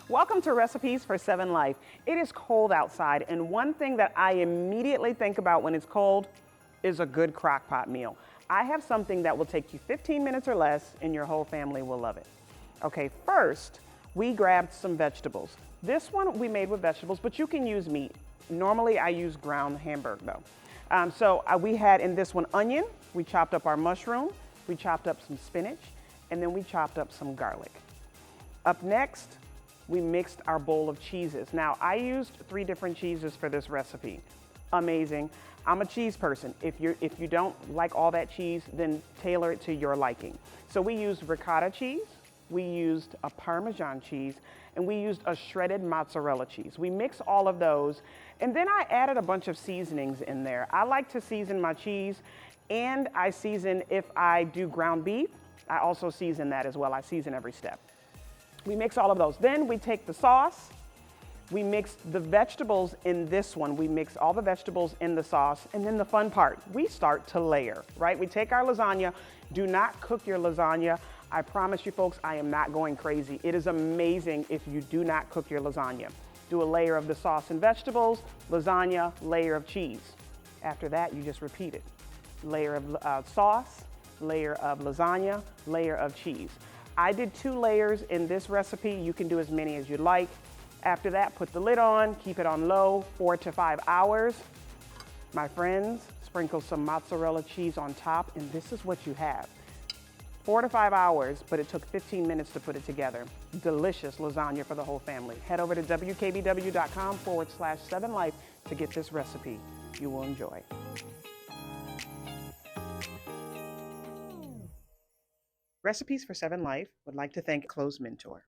Welcome to Recipes for 7 Life. It is cold outside, and one thing that I immediately think about when it's cold is a good crock pot meal. I have something that will take you 15 minutes or less, and your whole family will love it. Okay, first, we grabbed some vegetables. This one we made with vegetables, but you can use meat. Normally, I use ground hamburg though. We had in this one onion, we chopped up our mushroom, we chopped up some spinach, and then we chopped up some garlic. Up next, we mixed our bowl of cheeses. Now, I used 3 different cheeses for this recipe. Amazing. I'm a cheese person. If you don't like all that cheese, then tailor it to your liking. So we used ricotta cheese, we used a Parmesan cheese, and we used a shredded mozzarella cheese. We mixed all of those, and then I added a bunch of seasonings in there. I like to season my cheese, and I season, if I do ground beef, I also season that as well. I season every step. We mix all of those. Then we take the sauce, we mix the vegetables in this one. We mix all the vegetables in the sauce, and then the fun part, we start to layer, right? We take our lasagna. Do not cook your lasagna. I promise you folks, I am not going crazy. It is amazing if you do not cook your lasagna. Do a layer of the sauce and vegetables, lasagna, layer of cheese. After that, you just repeat it. Layer of sauce, layer of lasagna, layer of cheese. I did 2 layers in this recipe. You can do as many as you like. After that, put the lid on, keep it on low, 4 to 5 hours. My friends, sprinkle some mozzarella cheese on top, and this is what you have. 4 to 5 hours, but it took 15 minutes to put it together. Delicious lasagna for the whole family. Head over to wkbw.com/7life to get this recipe. You will enjoy. Recipes for 7 Life would like to thank Cloves Mentor.